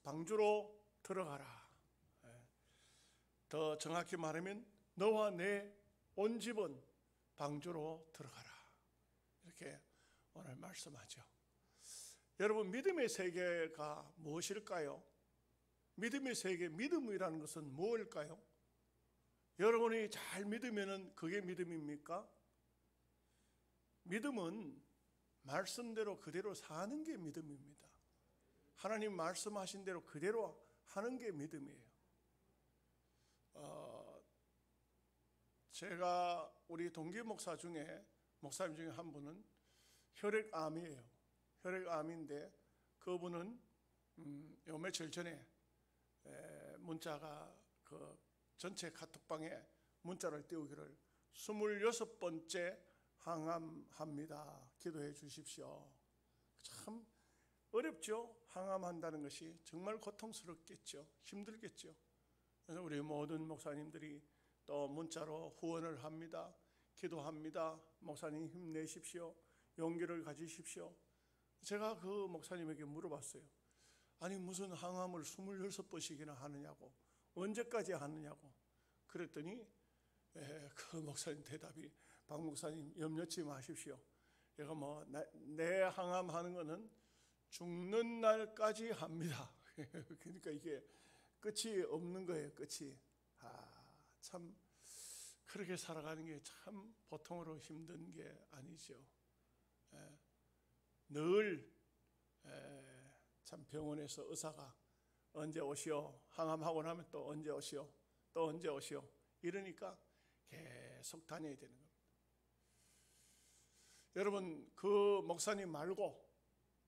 방주로 들어가라. 더 정확히 말하면 너와 내 온 집은 방주로 들어가라. 이렇게 오늘 말씀하죠. 여러분, 믿음의 세계가 무엇일까요? 믿음의 세계, 믿음이라는 것은 무엇일까요? 여러분이 잘 믿으면 그게 믿음입니까? 믿음은 말씀대로 그대로 사는 게 믿음입니다. 하나님 말씀하신 대로 그대로 하는 게 믿음이에요. 제가 우리 동기 목사 중에 목사님 중에 한 분은 혈액암이에요. 혈액암인데 그분은 요 며칠 전에 문자가 그 전체 카톡방에 문자를 띄우기를 26번째 항암합니다. 기도해 주십시오. 참 어렵죠. 항암한다는 것이 정말 고통스럽겠죠. 힘들겠죠. 그래서 우리 모든 목사님들이 또 문자로 후원을 합니다. 기도합니다. 목사님 힘내십시오. 용기를 가지십시오. 제가 그 목사님에게 물어봤어요. 아니 무슨 항암을 26번씩이나 하느냐고, 언제까지 하느냐고. 그랬더니 그 목사님 대답이, 박 목사님 염려치 마십시오. 내가 내 항암하는 거는 죽는 날까지 합니다. 그러니까 이게 끝이 없는 거예요. 끝이. 참 그렇게 살아가는 게 참 보통으로 힘든 게 아니죠. 늘 참 병원에서 의사가 언제 오시오, 항암하고 나면 또 언제 오시오, 또 언제 오시오, 이러니까 계속 다녀야 되는 겁니다. 여러분, 그 목사님 말고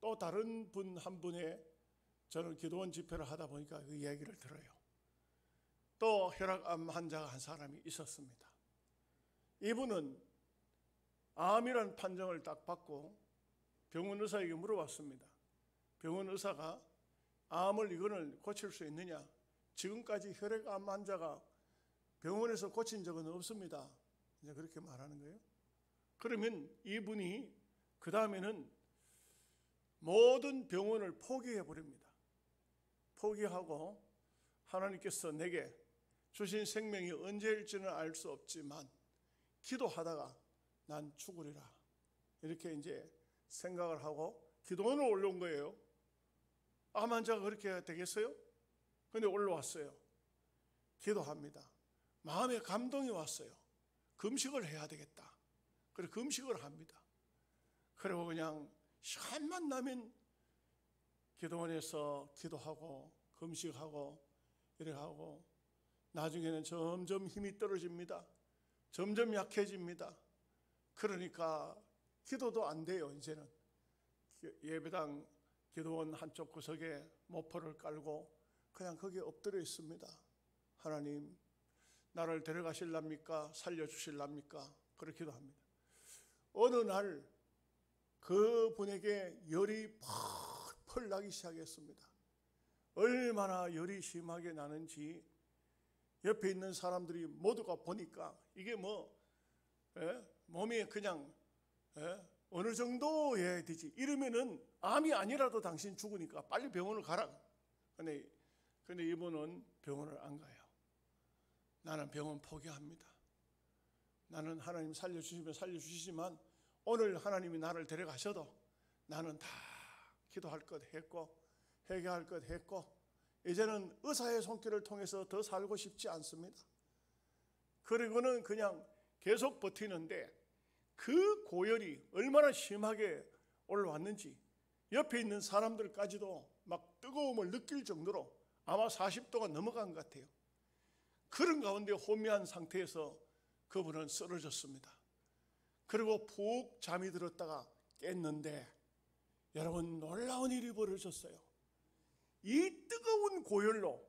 또 다른 분 한 분의 저는 기도원 집회를 하다 보니까 그 이야기를 들어요. 또 혈압암 환자가 한 사람이 있었습니다. 이분은 암이라는 판정을 딱 받고 병원 의사에게 물어봤습니다. 병원 의사가 암을 이거를 고칠 수 있느냐? 지금까지 혈액암 환자가 병원에서 고친 적은 없습니다. 이제 그렇게 말하는 거예요. 그러면 이분이 그 다음에는 모든 병원을 포기해 버립니다. 포기하고 하나님께서 내게 주신 생명이 언제일지는 알 수 없지만 기도하다가 난 죽으리라, 이렇게 이제 생각을 하고 기도원을 올라온 거예요. 암 환자가 그렇게 되겠어요? 근데 올라왔어요. 기도합니다. 마음에 감동이 왔어요. 금식을 해야 되겠다. 그래서 금식을 합니다. 그리고 그냥 시간만 나면 기도원에서 기도하고 금식하고 이렇게 하고 나중에는 점점 힘이 떨어집니다. 점점 약해집니다. 그러니까 기도도 안 돼요. 이제는 예배당 기도원 한쪽 구석에 모포를 깔고 그냥 거기에 엎드려 있습니다. 하나님, 나를 데려가실랍니까? 살려주실랍니까? 그렇게 기도합니다. 어느 날 그분에게 열이 펄펄 나기 시작했습니다. 얼마나 열이 심하게 나는지 옆에 있는 사람들이 모두가 보니까 이게 몸이 그냥 어느 정도여야 되지, 이러면은 암이 아니라도 당신 죽으니까 빨리 병원을 가라. 근데 이분은 병원을 안 가요. 나는 병원 포기합니다. 나는 하나님 살려주시면 살려주시지만 오늘 하나님이 나를 데려가셔도 나는 다 기도할 것 했고 회개할 것 했고 이제는 의사의 손길을 통해서 더 살고 싶지 않습니다. 그리고는 그냥 계속 버티는데 그 고열이 얼마나 심하게 올라왔는지 옆에 있는 사람들까지도 막 뜨거움을 느낄 정도로 아마 40도가 넘어간 것 같아요. 그런 가운데 호미한 상태에서 그분은 쓰러졌습니다. 그리고 푹 잠이 들었다가 깼는데 여러분, 놀라운 일이 벌어졌어요. 이 뜨거운 고열로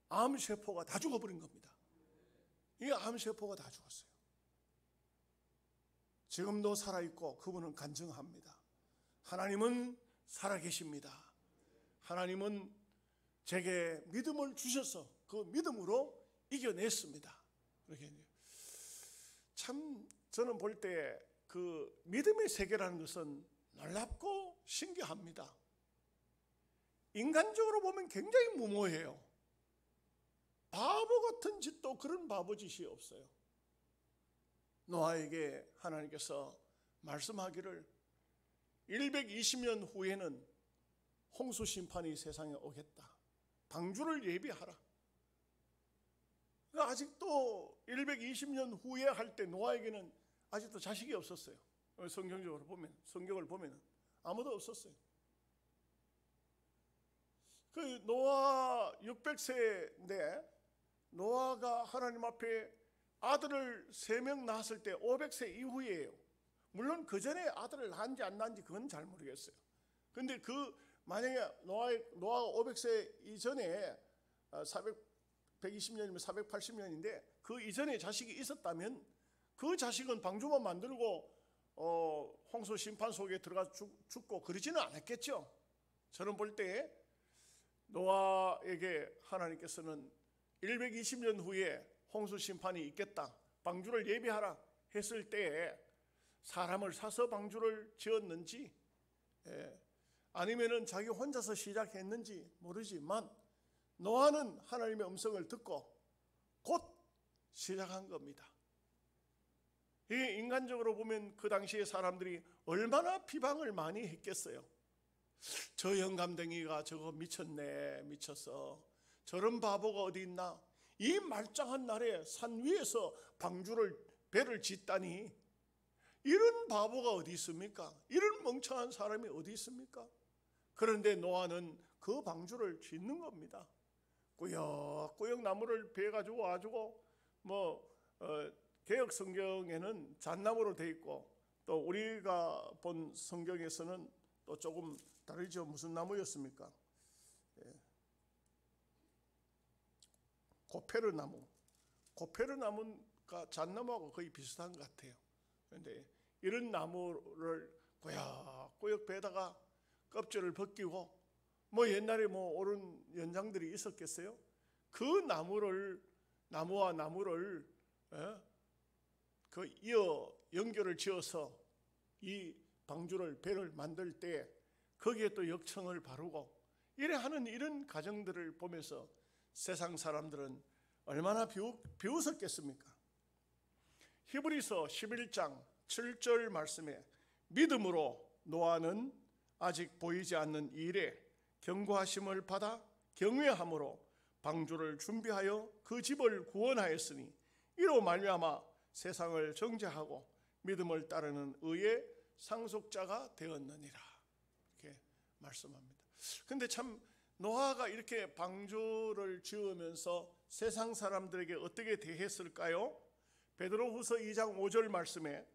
암세포가 다 죽어버린 겁니다. 이 암세포가 다 죽었어요. 지금도 살아있고 그분은 간증합니다. 하나님은 살아계십니다. 하나님은 제게 믿음을 주셔서 그 믿음으로 이겨냈습니다. 이렇게 참 저는 볼 때 그 믿음의 세계라는 것은 놀랍고 신기합니다. 인간적으로 보면 굉장히 무모해요. 바보 같은 짓도 그런 바보 짓이 없어요. 노아에게 하나님께서 말씀하기를 120년 후에는 홍수 심판이 세상에 오겠다. 방주를 예비하라. 아직도 120년 후에 할 때 노아에게는 아직도 자식이 없었어요. 성경적으로 보면, 성경을 보면 아무도 없었어요. 그 노아 600세인데 노아가 하나님 앞에 아들을 3명 낳았을 때 500세 이후이에요. 물론 그 전에 아들을 낳은지 안 낳은지 그건 잘 모르겠어요. 근데 만약에 노아가 500세 이전에 120년이면 480년인데 그 이전에 자식이 있었다면 그 자식은 방주만 만들고 홍수 심판 속에 들어가 죽고 그러지는 않았겠죠. 저는 볼 때 노아에게 하나님께서는 120년 후에 홍수 심판이 있겠다, 방주를 예비하라 했을 때에 사람을 사서 방주를 지었는지 아니면은 자기 혼자서 시작했는지 모르지만 노아는 하나님의 음성을 듣고 곧 시작한 겁니다. 이게 인간적으로 보면 그 당시에 사람들이 얼마나 비방을 많이 했겠어요. 저 영감댕이가 저거 미쳤네, 미쳤어. 저런 바보가 어디 있나. 이 말짱한 날에 산 위에서 배를 짓다니. 이런 바보가 어디 있습니까? 이런 멍청한 사람이 어디 있습니까? 그런데 노아는 그 방주를 짓는 겁니다. 꾸역꾸역 나무를 베가지고 와가지고 개역 성경에는 잣나무로 돼 있고 또 우리가 본 성경에서는 또 조금 다르죠. 무슨 나무였습니까? 고페르 나무가 잣나무하고 거의 비슷한 것 같아요. 그런데 이런 나무를 꾸역꾸역 베다가 껍질을 벗기고 옛날에 옳은 연장들이 있었겠어요? 그 나무와 나무를 연결을 지어서 이 배를 만들 때 거기에 또 역청을 바르고 이래 하는 이런 과정들을 보면서 세상 사람들은 얼마나 비웃었겠습니까? 히브리서 11장 7절 말씀에 믿음으로 노아는 아직 보이지 않는 일에 경고하심을 받아 경외함으로 방주를 준비하여 그 집을 구원하였으니 이로 말미암아 세상을 정죄하고 믿음을 따르는 의의 상속자가 되었느니라. 이렇게 말씀합니다. 근데 참 노아가 이렇게 방주를 지으면서 세상 사람들에게 어떻게 대했을까요? 베드로후서 2장 5절 말씀에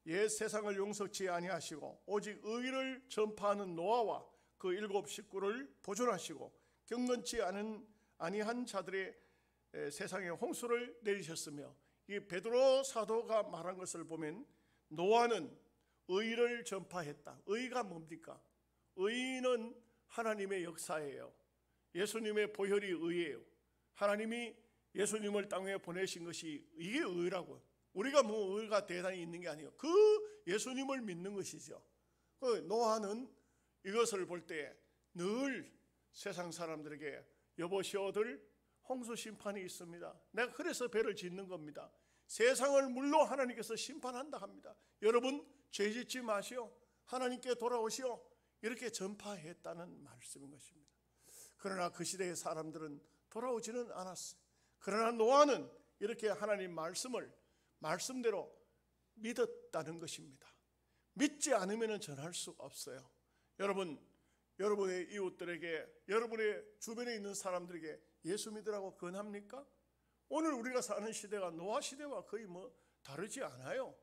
옛 세상을 용서치 아니하시고 오직 의를 전파하는 노아와 그 7 식구를 보존하시고 경건치 아니한 자들의 세상에 홍수를 내리셨으며, 이 베드로 사도가 말한 것을 보면 노아는 의를 전파했다. 의가 뭡니까? 의는 하나님의 역사예요. 예수님의 보혈이 의예요. 하나님이 예수님을 땅에 보내신 것이 이게 의라고. 우리가 의가 대단히 있는 게 아니에요. 그 예수님을 믿는 것이죠. 노아는 이것을 볼 때 늘 세상 사람들에게 여보시오들 홍수 심판이 있습니다. 내가 그래서 배를 짓는 겁니다. 세상을 물로 하나님께서 심판한다 합니다. 여러분 죄 짓지 마시오. 하나님께 돌아오시오. 이렇게 전파했다는 말씀인 것입니다. 그러나 그 시대의 사람들은 돌아오지는 않았어요. 그러나 노아는 이렇게 하나님 말씀대로 믿었다는 것입니다. 믿지 않으면 전할 수 없어요. 여러분의 이웃들에게, 여러분의 주변에 있는 사람들에게 예수 믿으라고 권합니까? 오늘 우리가 사는 시대가 노아 시대와 거의 다르지 않아요.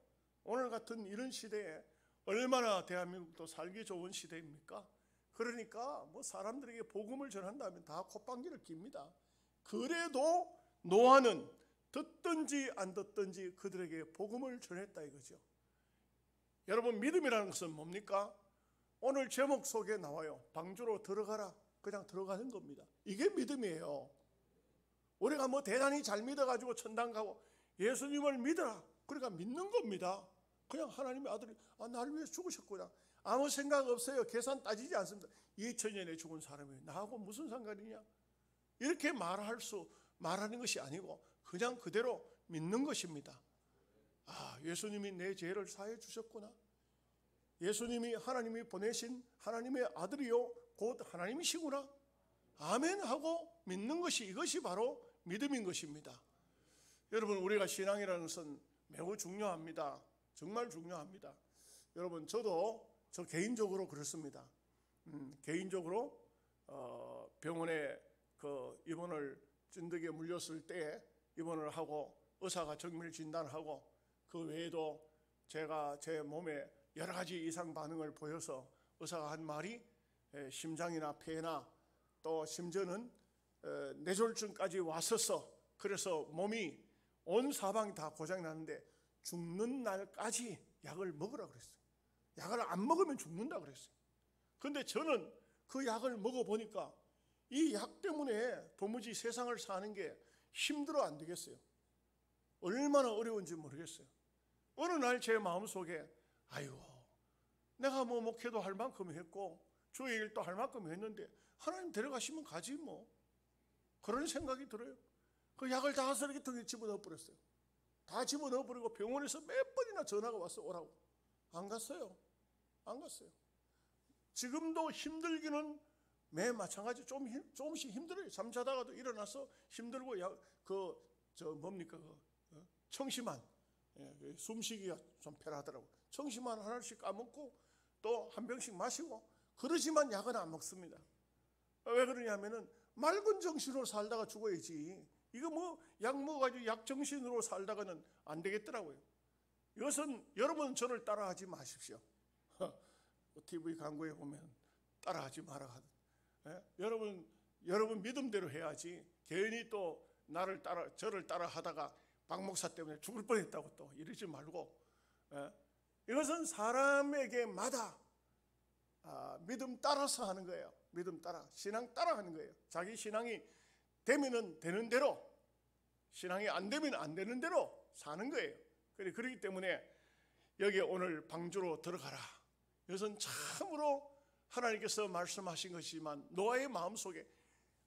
오늘 같은 이런 시대에 얼마나 대한민국도 살기 좋은 시대입니까? 그러니까 사람들에게 복음을 전한다면 다 콧방귀를 낍니다. 그래도 노아는 듣든지 안 듣든지 그들에게 복음을 전했다 이거죠. 여러분, 믿음이라는 것은 뭡니까? 오늘 제목 속에 나와요. 방주로 들어가라. 그냥 들어가는 겁니다. 이게 믿음이에요. 우리가 대단히 잘 믿어가지고 천당 가고 예수님을 믿어라. 그러니까 믿는 겁니다. 그냥 하나님의 아들이 나를 위해 죽으셨구나. 아무 생각 없어요. 계산 따지지 않습니다. 2000년에 죽은 사람이 나하고 무슨 상관이냐? 이렇게 말하는 것이 아니고 그냥 그대로 믿는 것입니다. 아, 예수님이 내 죄를 사해 주셨구나. 예수님이 하나님이 보내신 하나님의 아들이요 곧 하나님이시구나. 아멘 하고 믿는 것이, 이것이 바로 믿음인 것입니다. 여러분, 우리가 신앙이라는 것은 매우 중요합니다. 정말 중요합니다. 여러분, 저 개인적으로 그렇습니다. 개인적으로 병원에 입원을 찐득에 물렸을 때 입원을 하고 의사가 정밀 진단하고 그 외에도 제가 제 몸에 여러 가지 이상 반응을 보여서 의사가 한 말이 심장이나 폐나 또 심지어는 뇌졸중까지 왔었어. 그래서 몸이 온 사방이 다 고장이 나는데 죽는 날까지 약을 먹으라 그랬어요. 약을 안 먹으면 죽는다 그랬어요. 그런데 저는 그 약을 먹어보니까 이 약 때문에 도무지 세상을 사는 게 힘들어 안 되겠어요. 얼마나 어려운지 모르겠어요. 어느 날 제 마음속에 아이고, 내가 뭐 목회도 할 만큼 했고 주의 일도 할 만큼 했는데 하나님 데려가시면 가지 뭐, 그런 생각이 들어요. 그 약을 다 쓰레기통에 집어넣어 버렸어요. 다 집어넣어 버리고 병원에서 몇 번이나 전화가 왔어 오라고. 안 갔어요. 안 갔어요. 지금도 힘들기는 매 마찬가지 조금씩 힘들어요. 잠자다가도 일어나서 힘들고 청심환, 숨쉬기가 좀 편하더라고. 청심환 하나씩 까먹고 또 한 병씩 마시고 그러지만 약은 안 먹습니다. 왜 그러냐면은 맑은 정신으로 살다가 죽어야지. 이거 뭐 약 먹어가지고 약 정신으로 살다가는 안 되겠더라고요. 이것은 여러분 저를 따라하지 마십시오. TV 광고에 보면 따라하지 마라 하듯. 여러분 믿음대로 해야지. 괜히 또 저를 따라 하다가 박 목사 때문에 죽을 뻔했다고 또 이러지 말고. 이것은 사람에게마다 믿음 따라서 하는 거예요. 믿음 따라, 신앙 따라 하는 거예요. 자기 신앙이 되면은 되는 대로, 신앙이 안 되면 안 되는 대로 사는 거예요. 그렇기 때문에 여기 오늘 방주로 들어가라. 이것은 참으로 하나님께서 말씀하신 것이지만 노아의 마음속에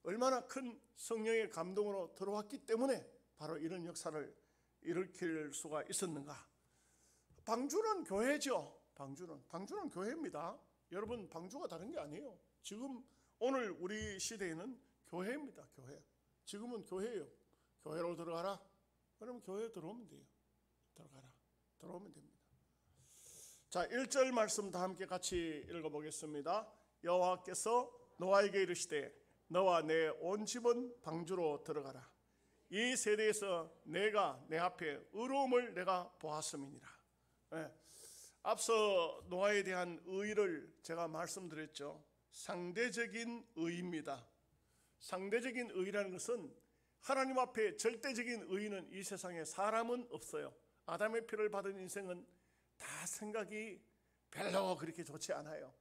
얼마나 큰 성령의 감동으로 들어왔기 때문에 바로 이런 역사를 일으킬 수가 있었는가. 방주는 교회죠. 방주는 교회입니다. 여러분, 방주가 다른 게 아니에요. 지금 오늘 우리 시대에는 교회입니다. 교회. 지금은 교회예요. 교회로 들어가라. 그러면 교회에 들어오면 돼요. 들어오면 됩니다. 자, 1절 말씀 다 함께 같이 읽어보겠습니다. 여호와께서 노아에게 이르시되 너와 내 온 집은 방주로 들어가라. 이 세대에서 내가 내 앞에 의로움을 내가 보았음이니라. 앞서 노아에 대한 의를 제가 말씀드렸죠. 상대적인 의입니다. 상대적인 의라는 것은 하나님 앞에 절대적인 의는 이 세상에 사람은 없어요. 아담의 피를 받은 인생은 다 생각이 별로 그렇게 좋지 않아요.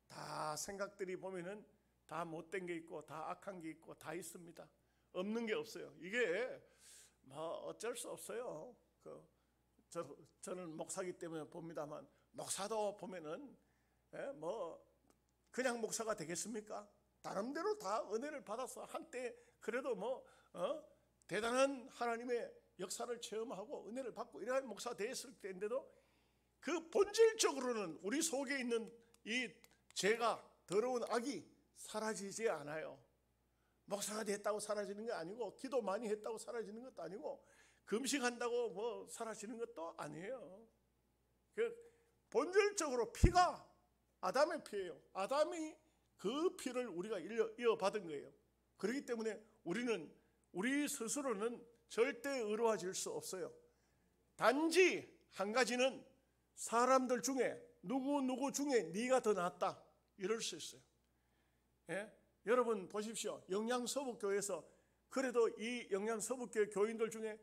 다 생각들이 보면은 다 못된 게 있고 다 악한 게 있고 다 있습니다. 없는 게 없어요. 이게 뭐 어쩔 수 없어요. 저는 목사기 때문에 봅니다만 목사도 보면은 뭐 그냥 목사가 되겠습니까? 나름대로 다 은혜를 받아서 한때 그래도 뭐 대단한 하나님의 역사를 체험하고 은혜를 받고 이러한 목사 되었을 때인데도 그 본질적으로는 우리 속에 있는 이 죄가, 더러운 악이 사라지지 않아요. 목사가 됐다고 사라지는 게 아니고 기도 많이 했다고 사라지는 것도 아니고 금식한다고 뭐 사라지는 것도 아니에요. 본질적으로 피가 아담의 피예요. 아담이 그 피를 우리가 이어받은 거예요. 그렇기 때문에 우리 스스로는 절대 의로워질 수 없어요. 단지 한 가지는 사람들 중에 누구 중에 네가 더 낫다 이럴 수 있어요. 여러분 보십시오. 영양서북교회에서 그래도 이 영양서북교회 교인들 중에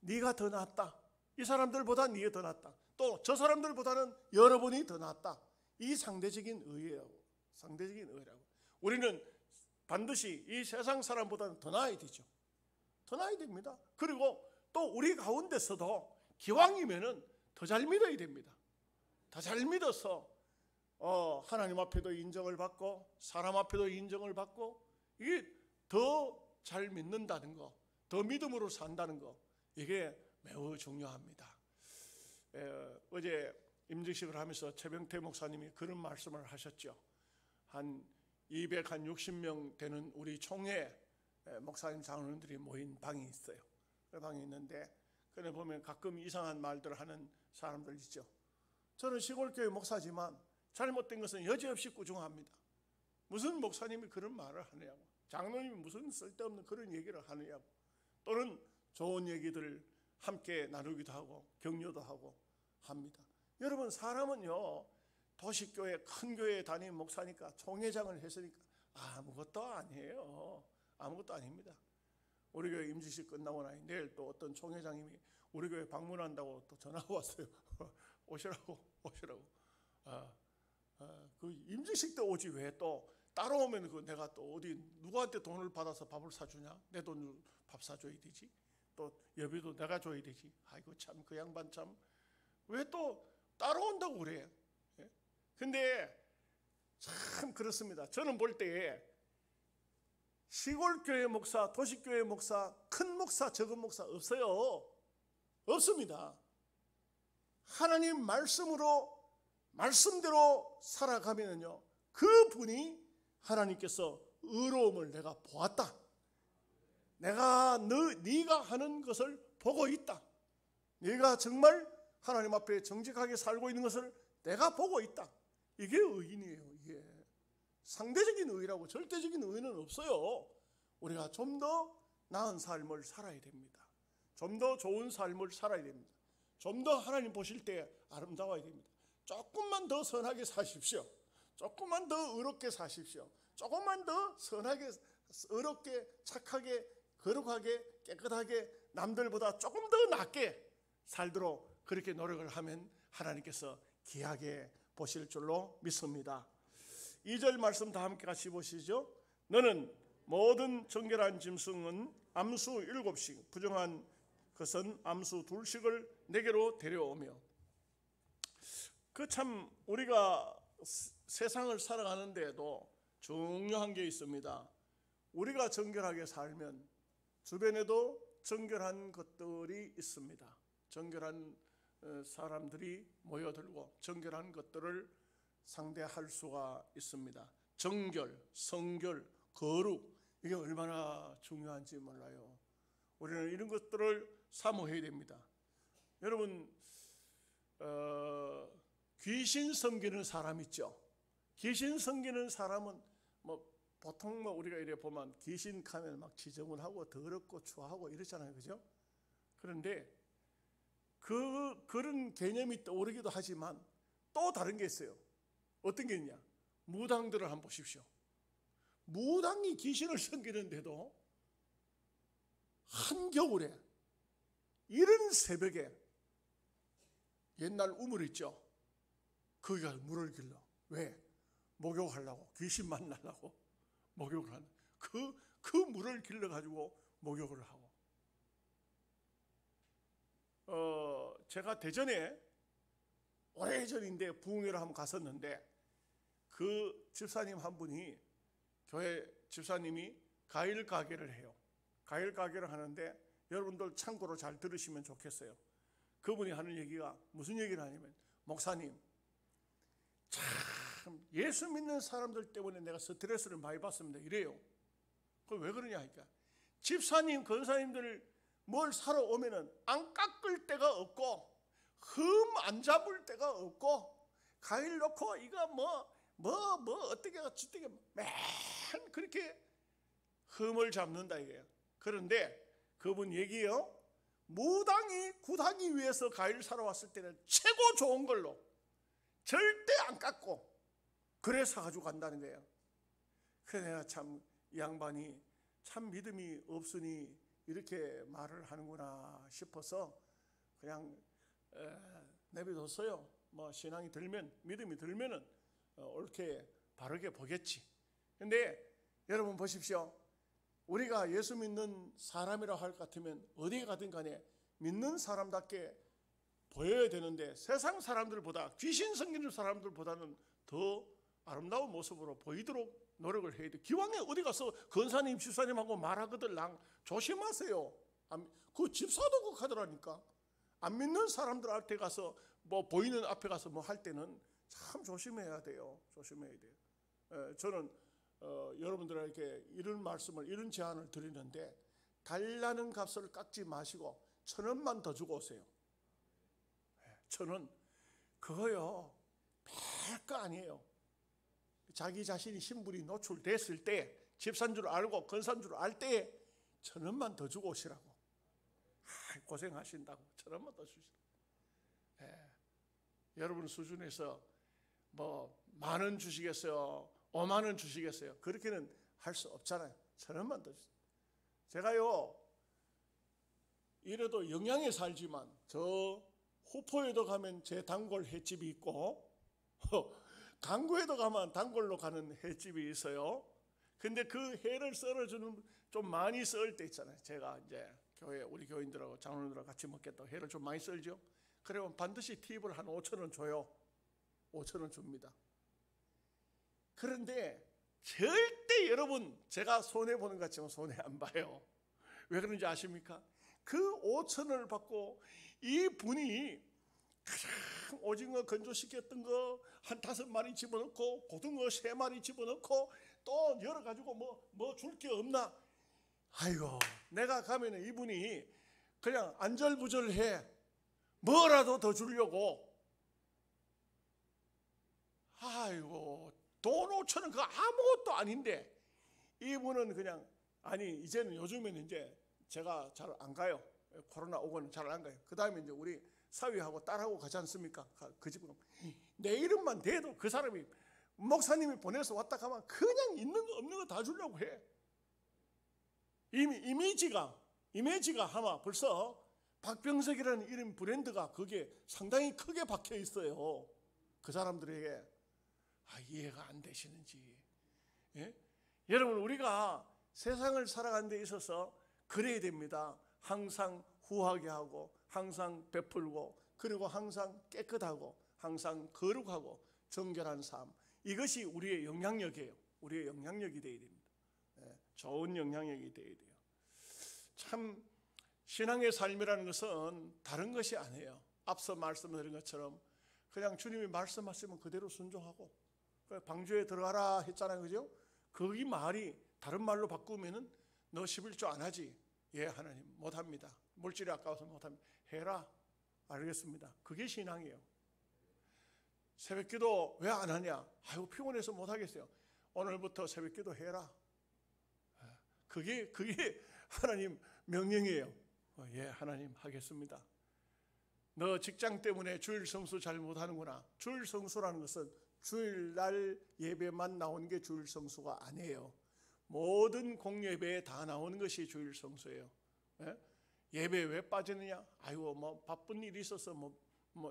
네가 더 낫다. 이 사람들보다 네가 더 낫다. 또 저 사람들보다는 여러분이 더 낫다. 이 상대적인 의예요. 상대적인 의라고. 우리는 반드시 이 세상 사람보다는 더 나아야 되죠. 더 나아야 됩니다. 그리고 또 우리 가운데서도 기왕이면은 더 잘 믿어야 됩니다. 다 잘 믿어서 하나님 앞에도 인정을 받고 사람 앞에도 인정을 받고 이게 더 잘 믿는다는 거, 더 믿음으로 산다는 거, 이게 매우 중요합니다. 어제 임직식을 하면서 최병태 목사님이 그런 말씀을 하셨죠. 한 260명 되는 우리 총회 목사님 장로님들이 모인 방이 있어요. 그 방이 있는데 그에 보면 가끔 이상한 말들 하는 사람들 있죠. 저는 시골교회 목사지만 잘못된 것은 여지없이 꾸중합니다. 무슨 목사님이 그런 말을 하느냐고, 장로님이 무슨 쓸데없는 그런 얘기를 하느냐고, 또는 좋은 얘기들 함께 나누기도 하고 격려도 하고 합니다. 여러분, 사람은요, 도시교회 큰 교회에 다니는 목사니까 총회장을 했으니까 아무것도 아니에요. 아무것도 아닙니다. 우리 교회 임직식 끝나고 나니 내일 또 어떤 총회장님이 우리 교회 방문한다고 또 전화가 왔어요. 오시라고. 그 임직식 때 오지 왜 또 따라오면 그 내가 또 어디 누구한테 돈을 받아서 밥을 사주냐? 내 돈으로 밥 사줘야 되지. 또 여비도 내가 줘야 되지. 아이고 참, 그 양반 참 왜 또 따라온다고 그래. 근데 참 그렇습니다. 저는 볼 때에 시골교회 목사, 도시교회 목사, 큰 목사, 적은 목사 없어요. 없습니다. 하나님 말씀대로 살아가면요, 그분이 하나님께서 의로움을 내가 보았다. 내가 네가 하는 것을 보고 있다. 네가 정말 하나님 앞에 정직하게 살고 있는 것을 내가 보고 있다. 이게 의인이에요. 이게 상대적인 의라고 절대적인 의는 없어요. 우리가 좀 더 나은 삶을 살아야 됩니다. 좀 더 좋은 삶을 살아야 됩니다. 좀 더 하나님 보실 때 아름다워야 됩니다. 조금만 더 선하게 사십시오. 조금만 더 의롭게 사십시오. 조금만 더 선하게, 의롭게, 착하게, 거룩하게, 깨끗하게, 남들보다 조금 더 낫게 살도록 그렇게 노력을 하면 하나님께서 귀하게 보실 줄로 믿습니다. 2절 말씀 다 함께 같이 보시죠. 너는 모든 정결한 짐승은 암수 7씩, 부정한 것은 암수 2씩을 내게로 데려오며. 그 참 우리가 세상을 살아가는데도 중요한 게 있습니다. 우리가 정결하게 살면 주변에도 정결한 것들이 있습니다. 정결한 사람들이 모여들고 정결한 것들을 상대할 수가 있습니다. 정결, 성결, 거룩, 이게 얼마나 중요한지 몰라요. 우리는 이런 것들을 사모해야 됩니다. 여러분, 귀신 섬기는 사람 있죠. 귀신 섬기는 사람은 보통 우리가 이래 보면 귀신 가면 막 지저분 하고 더럽고 추하고 이러잖아요, 그죠? 그런데 그런 개념이 떠오르기도 하지만 또 다른 게 있어요. 어떤 게 있냐? 무당들을 한번 보십시오. 무당이 귀신을 섬기는데도 한겨울에 이른 새벽에 옛날 우물 있죠. 거기 가서 물을 길러. 왜? 목욕하려고, 귀신 만나려고 목욕을 하는. 그 물을 길러 가지고 목욕을 하고. 제가 대전에 오래전인데 부흥회를 한번 갔었는데 그 집사님 한 분이, 교회 집사님이 과일 가게를 해요. 과일 가게를 하는데 여러분들 참고로 잘 들으시면 좋겠어요. 그분이 하는 얘기가 무슨 얘기를 하냐면, 목사님, 참 예수 믿는 사람들 때문에 내가 스트레스를 많이 받습니다. 이래요. 그럼 왜 그러냐 하니까, 집사님, 권사님들 뭘 사러 오면은 안 깎을 데가 없고 흠 안 잡을 데가 없고 과일 넣고 이거 어떻게 저떻게 맨 그렇게 흠을 잡는다 이거예요. 그런데 그분 얘기요, 무당이 굿하기 위해서 과일 사러 왔을 때는 최고 좋은 걸로 절대 안 깎고 그래 사가지고 간다는 거예요. 그래 내가 참 이 양반이 참 믿음이 없으니 이렇게 말을 하는구나 싶어서 그냥 내버려뒀어요. 신앙이 들면, 믿음이 들면은 옳게 바르게 보겠지. 근데 여러분 보십시오. 우리가 예수 믿는 사람이라고 할 것 같으면 어디에 가든 간에 믿는 사람답게 보여야 되는데 세상 사람들보다, 귀신 섬기는 사람들보다는 더 아름다운 모습으로 보이도록 노력을 해야 돼. 기왕에 어디 가서 권사님 집사님하고 말하거들 조심하세요. 그 집사도 그렇게 하더라니까. 안 믿는 사람들한테 가서 뭐 보이는 앞에 가서 뭐 할 때는 참 조심해야 돼요. 조심해야 돼요. 저는 여러분들에게 이런 말씀을, 이런 제안을 드리는데, 달라는 값을 깎지 마시고 1,000원만 더 주고 오세요. 1,000원 그거요 별거 아니에요. 자기 자신이 신분이 노출됐을 때, 집산 줄 알고 건산 줄 알 때 1,000원만 더 주고 오시라고. 고생하신다고 1,000원만 더 주시라고. 여러분 수준에서 뭐 10,000원 주시겠어요? 50,000원 주시겠어요? 그렇게는 할 수 없잖아요. 1,000원만 더 주세요. 제가요 이래도 영양에 살지만 저 후포에도 가면 제 단골 횟집이 있고 강구에도 가면 단골로 가는 횟집이 있어요. 근데 그 회를 썰어주는, 좀 많이 썰 때 있잖아요. 제가 이제 우리 교인들하고 장로님들하고 같이 먹겠다고 회를 좀 많이 썰죠. 그러면 반드시 팁을 한 5,000원 줘요. 5,000원 줍니다. 그런데 절대 여러분 제가 손해보는 것 같지만 손해 안 봐요. 왜 그런지 아십니까? 그 5,000원을 받고 이 분이 가장 오징어 건조시켰던 거 한 5마리 집어넣고, 고등어 3마리 집어넣고, 또 열어가지고 뭐 줄 게 없나? 아이고, 내가 가면 이분이 그냥 안절부절해. 뭐라도 더 주려고. 아이고, 돈 5,000원 그거 아무것도 아닌데 이분은 그냥, 아니 이제는 요즘에는 이제 제가 잘 안 가요. 코로나 오고는 잘 안 가요. 그 다음에 이제 우리 사위하고 딸하고 가지 않습니까? 그 집은 내 이름만 대도 그 사람이, 목사님이 보내서 왔다 가면 그냥 있는 거 없는 거 다 주려고 해. 이미 이미지가 아마 벌써 박병석이라는 이름 브랜드가 그게 상당히 크게 박혀 있어요. 그 사람들에게. 이해가 안 되시는지. 예? 여러분, 우리가 세상을 살아가는 데 있어서 그래야 됩니다. 항상 후하게 하고, 항상 베풀고, 그리고 항상 깨끗하고, 항상 거룩하고 정결한 삶. 이것이 우리의 영향력이에요. 우리의 영향력이 되어야 됩니다. 좋은 영향력이 되어야 돼요. 참 신앙의 삶이라는 것은 다른 것이 아니에요. 앞서 말씀드린 것처럼 그냥 주님이 말씀하시면 그대로 순종하고, 방주에 들어가라 했잖아요. 그죠? 거기 말이 다른 말로 바꾸면은 너 11조 안 하지? 예, 하나님 못합니다. 물질이 아까워서 못합니다. 해라. 알겠습니다. 그게 신앙이에요. 새벽기도 왜 안 하냐? 아이고 피곤해서 못하겠어요. 오늘부터 새벽기도 해라. 그게 하나님 명령이에요. 예, 하나님 하겠습니다. 너 직장 때문에 주일 성수 잘 못하는구나. 주일 성수라는 것은 주일날 예배만 나오는 게 주일 성수가 아니에요. 모든 공예배에 다 나오는 것이 주일 성수예요. 예배 왜 빠지느냐? 아이고 뭐 바쁜 일이 있어서 뭐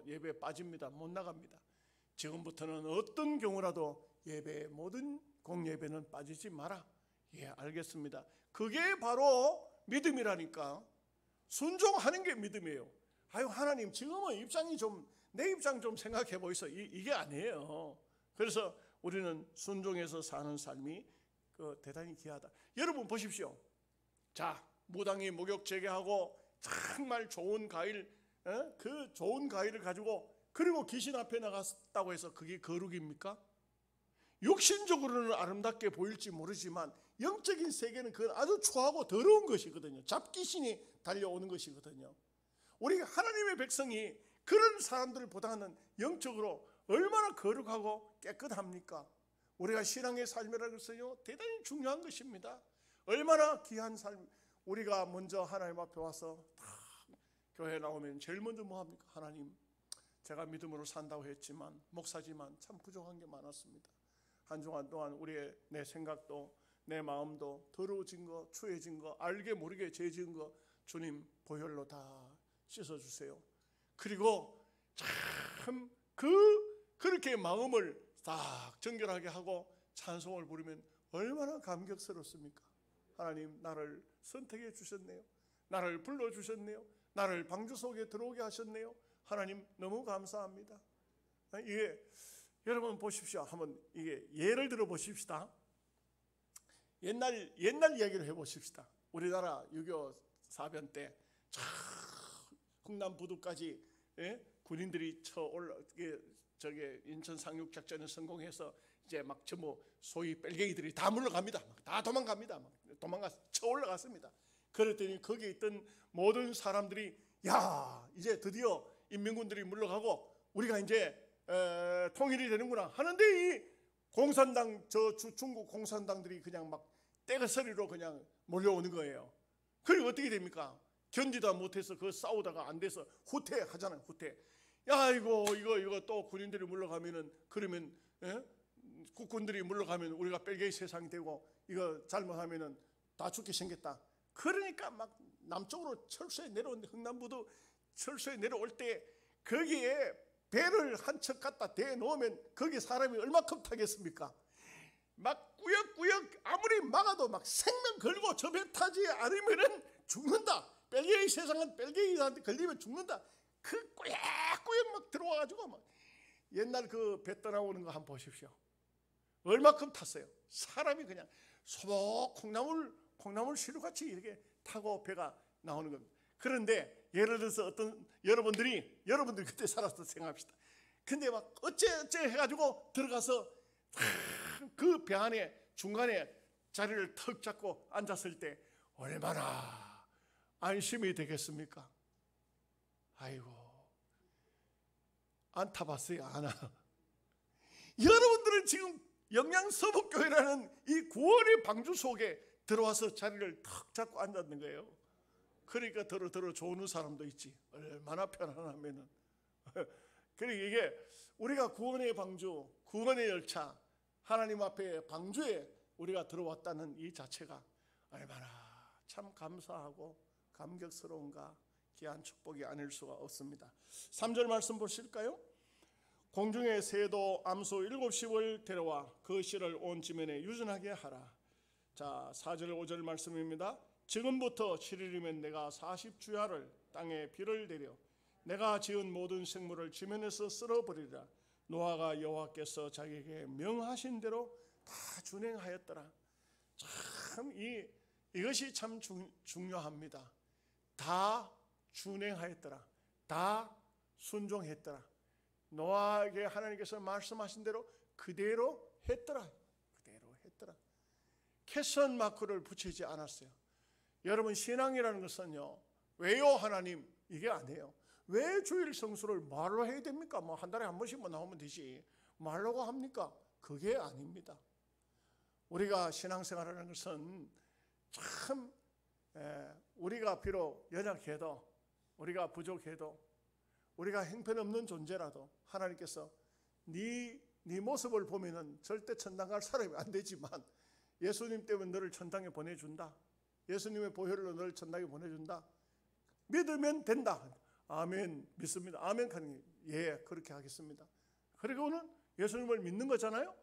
예배 빠집니다. 못 나갑니다. 지금부터는 어떤 경우라도 예배, 모든 공예배는 빠지지 마라. 예, 알겠습니다. 그게 바로 믿음이라니까. 순종하는 게 믿음이에요. 아유 하나님 지금은 입장이 좀, 내 입장 좀 생각해 보이소. 이게 아니에요. 그래서 우리는 순종해서 사는 삶이 대단히 귀하다. 여러분 보십시오. 자, 무당이 목욕 재개하고 정말 좋은 과일, 그 좋은 과일을 가지고, 그리고 귀신 앞에 나갔다고 해서 그게 거룩입니까? 육신적으로는 아름답게 보일지 모르지만 영적인 세계는 그건 아주 추하고 더러운 것이거든요. 잡귀신이 달려오는 것이거든요. 우리 하나님의 백성이 그런 사람들보다는 영적으로 얼마나 거룩하고 깨끗합니까? 우리가 신앙의 삶이라는 것은요 대단히 중요한 것입니다. 얼마나 귀한 삶. 우리가 먼저 하나님 앞에 와서 다 교회 나오면 제일 먼저 뭐 합니까? 하나님, 제가 믿음으로 산다고 했지만 목사지만 참 부족한 게 많았습니다. 한 주간 동안 내 생각도 내 마음도 더러워진 거, 추해진 거, 알게 모르게 죄 지은 거 주님 보혈로 다 씻어주세요. 그리고 참 그렇게 마음을 딱 정결하게 하고 찬송을 부르면 얼마나 감격스럽습니까? 하나님 나를 선택해 주셨네요. 나를 불러주셨네요. 나를 방주 속에 들어오게 하셨네요. 하나님 너무 감사합니다. 이게 여러분 보십시오. 한번 이게 예를 들어 보십시다. 옛날 이야기를 해보십시다. 우리나라 6.25 사변 때 흥남부두까지 군인들이 저게 인천 상륙작전을 성공해서 이제 막 전부 소위 뺄갱이들이 다 물러갑니다. 다 도망갑니다. 도망가서 쳐 올라갔습니다. 그랬더니 거기에 있던 모든 사람들이 야 이제 드디어 인민군들이 물러가고 우리가 이제 통일이 되는구나 하는데 이 공산당 중국 공산당들이 그냥 막 떼거서리로 그냥 몰려오는 거예요. 그리고 어떻게 됩니까? 견디다 못해서 그 싸우다가 안 돼서 후퇴하잖아요. 후퇴. 야 이거 또 군인들이 물러가면은 그러면 국군들이 물러가면 우리가 뺄개이 세상이 되고 이거 잘못하면은 다 죽게 생겼다. 그러니까 막 남쪽으로 철수에 내려오는데 흥남부도 철수에 내려올 때 거기에 배를 한 척 갖다 대놓으면 거기 사람이 얼마큼 타겠습니까? 막 꾸역꾸역 아무리 막아도 막 생명 걸고 저 배 타지 않으면은 죽는다. 뺄개이 세상은 뺄개이한테 걸리면 죽는다. 그 꾸역꾸역 막 들어와가지고 막 옛날 그 배 떠나오는 거 한번 보십시오. 얼마큼 탔어요. 사람이 그냥 소복 콩나물 시루같이 이렇게 타고 배가 나오는 겁니다. 그런데 예를 들어서 어떤 여러분들이 그때 살았다 생각합시다. 근데 막 어째 해가지고 들어가서 그 배 안에 중간에 자리를 턱 잡고 앉았을 때 얼마나 안심이 되겠습니까? 아이고 안 타봤어요. 안 와. 여러분들은 지금 영양서북교회라는 이 구원의 방주 속에 들어와서 자리를 턱 잡고 앉았는 거예요. 그러니까 더러 좋은 사람도 있지. 얼마나 편안하면은. 그러니까 이게 우리가 구원의 방주, 구원의 열차, 하나님 앞에 방주에 우리가 들어왔다는 이 자체가 얼마나 참 감사하고 감격스러운가, 귀한 축복이 아닐 수가 없습니다. 3절 말씀 보실까요? 공중의 새도 암소 7십을 데려와 그 씨를 온 지면에 유전하게 하라. 자, 4절 5절 말씀입니다. 지금부터 7일이면 내가 40주야를 땅에 비를 내려 내가 지은 모든 생물을 지면에서 쓸어버리리라. 노아가 여호와께서 자기에게 명하신 대로 다 준행하였더라. 참 이것이 참 중요합니다. 다 준행하였더라. 다 순종했더라. 노아에게 하나님께서 말씀하신 대로 그대로 했더라. 그대로 했더라. 캐선 마크를 붙이지 않았어요. 여러분 신앙이라는 것은요. 왜요 하나님? 이게 아니에요. 왜 주일 성수를 말로 해야 됩니까? 뭐 한 달에 한 번씩만 나오면 되지. 말로고 합니까? 그게 아닙니다. 우리가 신앙생활하는 것은 참 우리가 비록 연약해도 우리가 부족해도 우리가 형편없는 존재라도 하나님께서 네 모습을 보면은 절대 천당 갈 사람이 안 되지만 예수님 때문에 너를 천당에 보내준다. 예수님의 보혈로 너를 천당에 보내준다. 믿으면 된다. 아멘. 믿습니다. 아멘 하는 예 그렇게 하겠습니다. 그리고는 예수님을 믿는 거잖아요.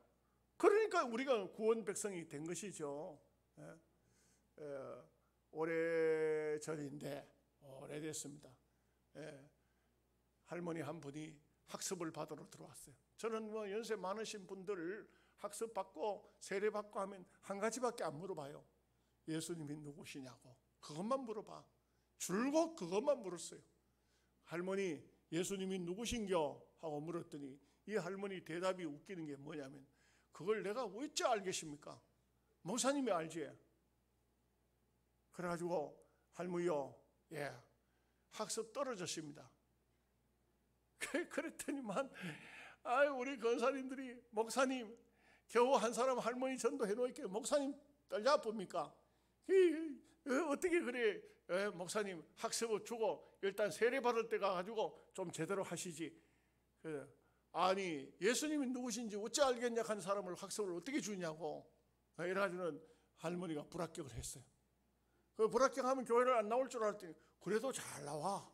그러니까 우리가 구원 백성이 된 것이죠. 오래전인데 오래됐습니다. 할머니 한 분이 학습을 받으러 들어왔어요. 저는 뭐 연세 많으신 분들 학습 받고 세례 받고 하면 한 가지밖에 안 물어봐요. 예수님이 누구시냐고. 그것만 물어봐. 줄곧 그것만 물었어요. 할머니 예수님이 누구신겨? 하고 물었더니 이 할머니 대답이 웃기는 게 뭐냐면 그걸 내가 어찌 알겠습니까? 목사님이 알지. 그래가지고 할머니요. 예, 학습 떨어졌습니다. 그랬더니만 우리 권사님들이 목사님 겨우 한 사람 할머니 전도해 놓을게요. 목사님 떨려 봅니까? 어떻게 그래? 목사님 학습을 주고 일단 세례 받을 때 가가지고 좀 제대로 하시지. 아니 예수님이 누구신지 어찌 알겠냐 하는 사람을 학습을 어떻게 주냐고. 이래가지고는 할머니가 불합격을 했어요. 그 불합격하면 교회를 안 나올 줄 알았더니 그래도 잘 나와.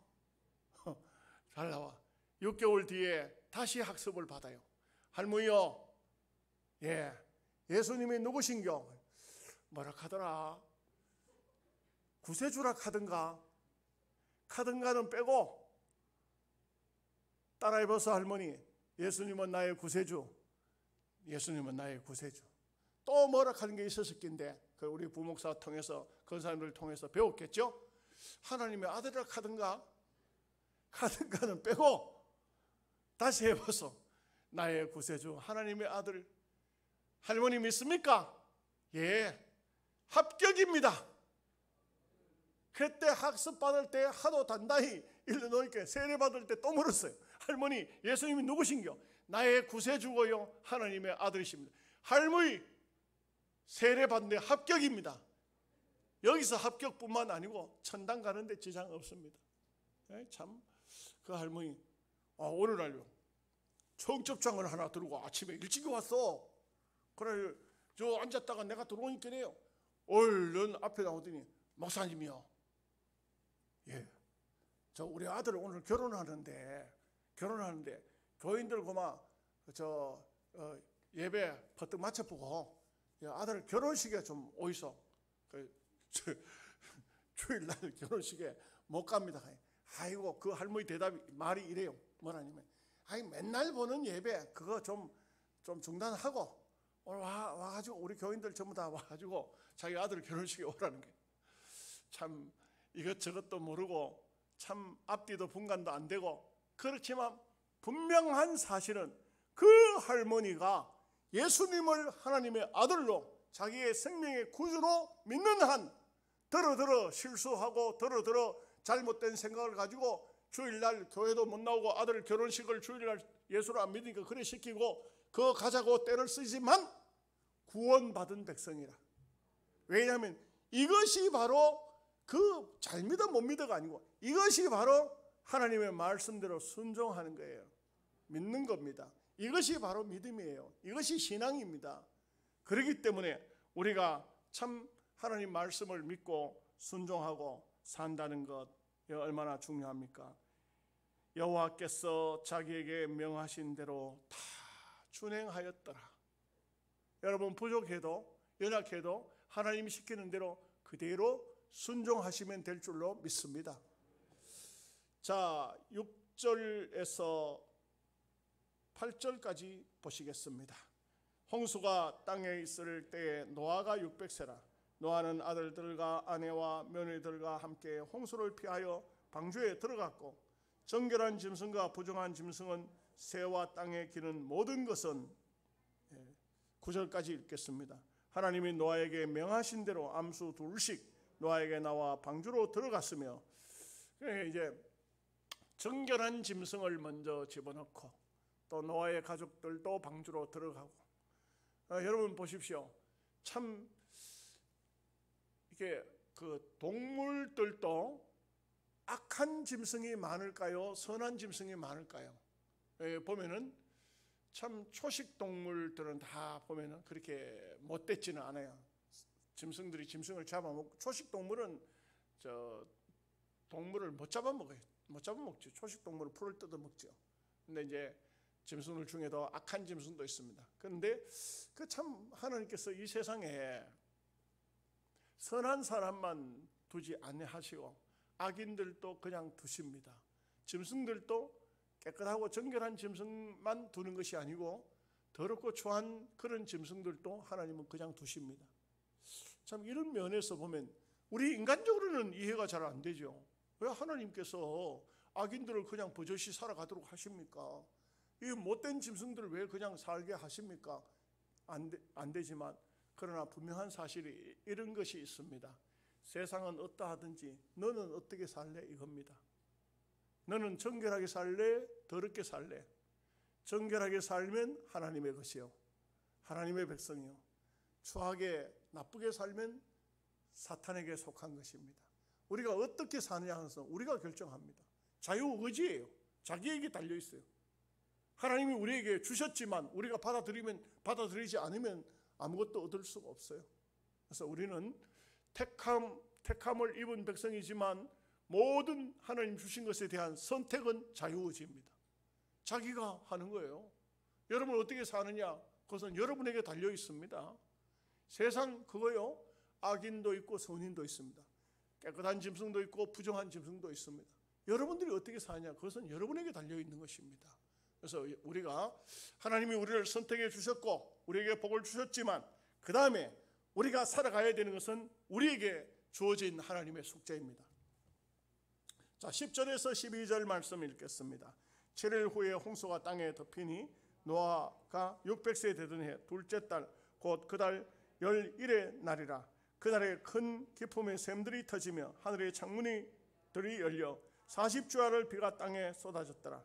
잘 나와. 6개월 뒤에 다시 학습을 받아요. 할머니요. 예, 예수님이 누구신겨? 뭐라 하더라. 구세주라 카든가는 빼고 따라해봐서 할머니, 예수님은 나의 구세주. 예수님은 나의 구세주. 또 뭐라 하는 게 있었을 낀데 그 우리 부목사 통해서 그 사람들 통해서 배웠겠죠. 하나님의 아들이라 카든가는 빼고 다시 해봐서 나의 구세주 하나님의 아들. 할머니 믿습니까? 예, 합격입니다. 그때 학습 받을 때 하도 단단히 일러놓으니까 세례 받을 때 또 물었어요. 할머니, 예수님이 누구신겨? 나의 구세주고요 하나님의 아들이십니다. 할머니, 세례 받는데 합격입니다. 여기서 합격뿐만 아니고 천당 가는데 지장 없습니다. 참 그 할머니 오늘날요 청첩장을 하나 들고 아침에 일찍 왔어. 그래 저 앉았다가 내가 들어오니까요 얼른 앞에 나오더니 목사님이요, 예, 저 우리 아들 오늘 결혼하는데 교인들 고마 예배 퍼뜩 맞춰보고 아들 결혼식에 좀 오이소. 주일날 결혼식에 못 갑니다. 아이고, 그 할머니 대답이 말이 이래요. 뭐라냐면 맨날 보는 예배 그거 좀 중단하고 오늘 와가지고 우리 교인들 전부 다 와가지고 자기 아들 결혼식에 오라는 게 참 이것저것도 모르고 참 앞뒤도 분간도 안 되고. 그렇지만 분명한 사실은 그 할머니가 예수님을 하나님의 아들로 자기의 생명의 구주로 믿는 한 더러 실수하고 더러 잘못된 생각을 가지고 주일날 교회도 못 나오고 아들 결혼식을 주일날 예수를 안 믿으니까 그래 시키고 그거 가자고 때를 쓰지만 구원받은 백성이라. 왜냐하면 이것이 바로 그 잘 믿어 못 믿어가 아니고 이것이 바로 하나님의 말씀대로 순종하는 거예요. 믿는 겁니다. 이것이 바로 믿음이에요. 이것이 신앙입니다. 그렇기 때문에 우리가 참 하나님 말씀을 믿고 순종하고 산다는 것 얼마나 중요합니까? 여호와께서 자기에게 명하신 대로 다 준행하였더라. 여러분 부족해도 연약해도 하나님이 시키는 대로 그대로 순종하시면 될 줄로 믿습니다. 자, 6절에서 8절까지 보시겠습니다. 홍수가 땅에 있을 때에 노아가 600세라. 노아는 아들들과 아내와 며느리들과 함께 홍수를 피하여 방주에 들어갔고 정결한 짐승과 부정한 짐승은 새와 땅에 기는 모든 것은 9절까지 읽겠습니다. 하나님이 노아에게 명하신 대로 암수 둘씩 노아에게 나와 방주로 들어갔으며 이제 정결한 짐승을 먼저 집어넣고 또 노아의 가족들도 방주로 들어가고 여러분 보십시오. 참 이게 그 동물들도 악한 짐승이 많을까요? 선한 짐승이 많을까요? 보면은 참 초식 동물들은 다 보면은 그렇게 못됐지는 않아요. 짐승들이 짐승을 잡아먹고 초식 동물은 동물을 못 잡아먹어요. 못 잡아먹죠. 초식 동물은 풀을 뜯어 먹죠. 근데 이제 짐승들 중에도 악한 짐승도 있습니다. 그런데 그 참 하나님께서 이 세상에 선한 사람만 두지 아니하시고 악인들도 그냥 두십니다. 짐승들도 깨끗하고 정결한 짐승만 두는 것이 아니고 더럽고 추한 그런 짐승들도 하나님은 그냥 두십니다. 참 이런 면에서 보면 우리 인간적으로는 이해가 잘 안 되죠. 왜 하나님께서 악인들을 그냥 버젓이 살아가도록 하십니까? 이 못된 짐승들을 왜 그냥 살게 하십니까? 안 되지만 그러나 분명한 사실이 이런 것이 있습니다. 세상은 어떠하든지 너는 어떻게 살래? 이겁니다. 너는 정결하게 살래? 더럽게 살래? 정결하게 살면 하나님의 것이요 하나님의 백성이요 추하게 나쁘게 살면 사탄에게 속한 것입니다. 우리가 어떻게 사느냐 하면서 우리가 결정합니다. 자유의지예요. 자기에게 달려있어요. 하나님이 우리에게 주셨지만 우리가 받아들이지 않으면 아무것도 얻을 수가 없어요. 그래서 우리는 택함을 입은 백성이지만 모든 하나님 주신 것에 대한 선택은 자유의지입니다. 자기가 하는 거예요. 여러분 어떻게 사느냐? 그것은 여러분에게 달려 있습니다. 세상 그거요. 악인도 있고 선인도 있습니다. 깨끗한 짐승도 있고 부정한 짐승도 있습니다. 여러분들이 어떻게 사냐, 그것은 여러분에게 달려 있는 것입니다. 그래서 우리가 하나님이 우리를 선택해 주셨고 우리에게 복을 주셨지만 그 다음에 우리가 살아가야 되는 것은 우리에게 주어진 하나님의 숙제입니다. 자, 10절에서 12절 말씀 읽겠습니다. 7일 후에 홍수가 땅에 덮이니 노아가 600세 되던 해 둘째 달 곧 그 달 11의 날이라. 그날에 큰 기품의 샘들이 터지며 하늘의 창문이 들이 열려 40주야를 비가 땅에 쏟아졌더라.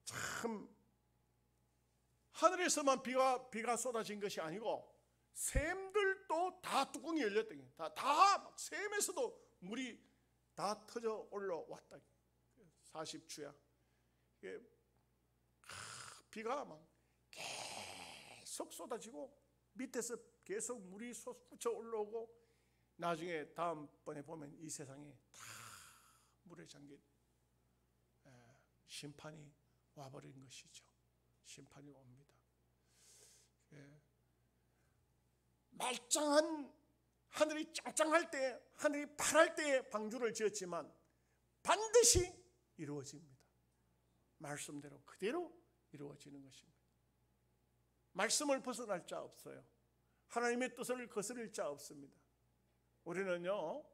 참, 하늘에서만 비가 쏟아진 것이 아니고 샘들도 다 뚜껑이 열렸다. 다 샘에서도 물이 다 터져 올라왔다. 40주야. 비가 막 계속 쏟아지고 밑에서 계속 물이 솟구쳐 올라오고 나중에 다음번에 보면 이 세상이 다 물에 잠긴 심판이 와버린 것이죠. 심판이 옵니다. 말짱한 하늘이 짱짱할 때, 하늘이 파랄 때에 방주를 지었지만 반드시 이루어집니다. 말씀대로 그대로 이루어지는 것입니다. 말씀을 벗어날 자 없어요. 하나님의 뜻을 거스릴 자 없습니다. 우리는요,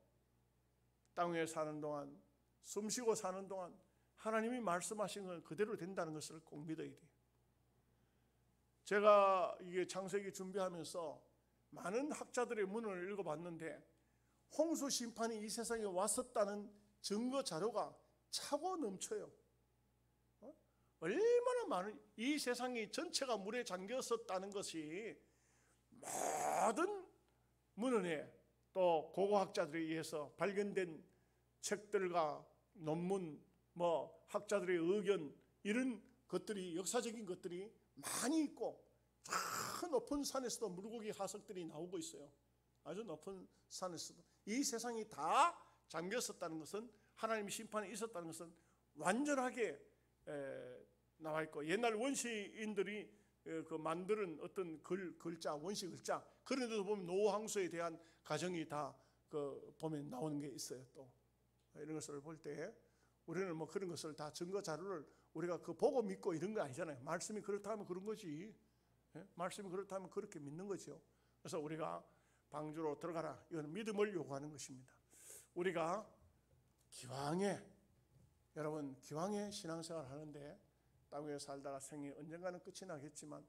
땅 위에 사는 동안, 숨쉬고 사는 동안 하나님이 말씀하신 건 그대로 된다는 것을 꼭 믿어야 돼요. 제가 이게 창세기 준비하면서 많은 학자들의 문을 읽어봤는데 홍수 심판이 이 세상에 왔었다는 증거 자료가 차고 넘쳐요. 얼마나 많은, 이 세상이 전체가 물에 잠겼었다는 것이 모든 문헌에 또 고고학자들에 의해서 발견된 책들과 논문, 학자들의 의견, 이런 것들이, 역사적인 것들이 많이 있고 저 높은 산에서도 물고기 화석들이 나오고 있어요. 아주 높은 산에서도. 이 세상이 다 잠겼었다는 것은, 하나님의 심판이 있었다는 것은 완전하게 나와 있고, 옛날 원시인들이 그 만드는 어떤 글자, 원시 글자, 그런 데도 보면 노항수에 대한 가정이 다 보면 나오는 게 있어요. 또 이런 것을 볼 때 우리는 그런 것을 다 증거 자료를 우리가 보고 믿고 이런 거 아니잖아요. 말씀이 그렇다면 그런 거지. 말씀이 그렇다면 그렇게 믿는 거죠. 그래서 우리가 방주로 들어가라, 이건 믿음을 요구하는 것입니다. 우리가 여러분 기왕에 신앙생활 하는데 땅 위에 살다가 생이 언젠가는 끝이 나겠지만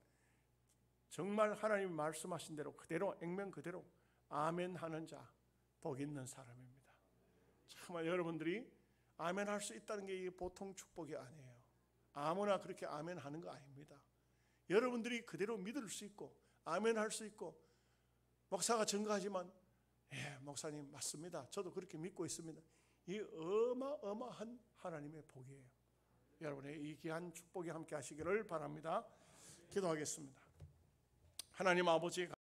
정말 하나님이 말씀하신 대로 그대로, 액면 그대로 아멘 하는 자 복 있는 사람입니다. 정말 여러분들이 아멘 할 수 있다는 게 이게 보통 축복이 아니에요. 아무나 그렇게 아멘 하는 거 아닙니다. 여러분들이 그대로 믿을 수 있고 아멘 할 수 있고, 목사가 증거하지만 목사님 맞습니다, 저도 그렇게 믿고 있습니다, 이 어마어마한 하나님의 복이에요. 여러분의 이 귀한 축복이 함께 하시기를 바랍니다. 기도하겠습니다. 하나님 아버지,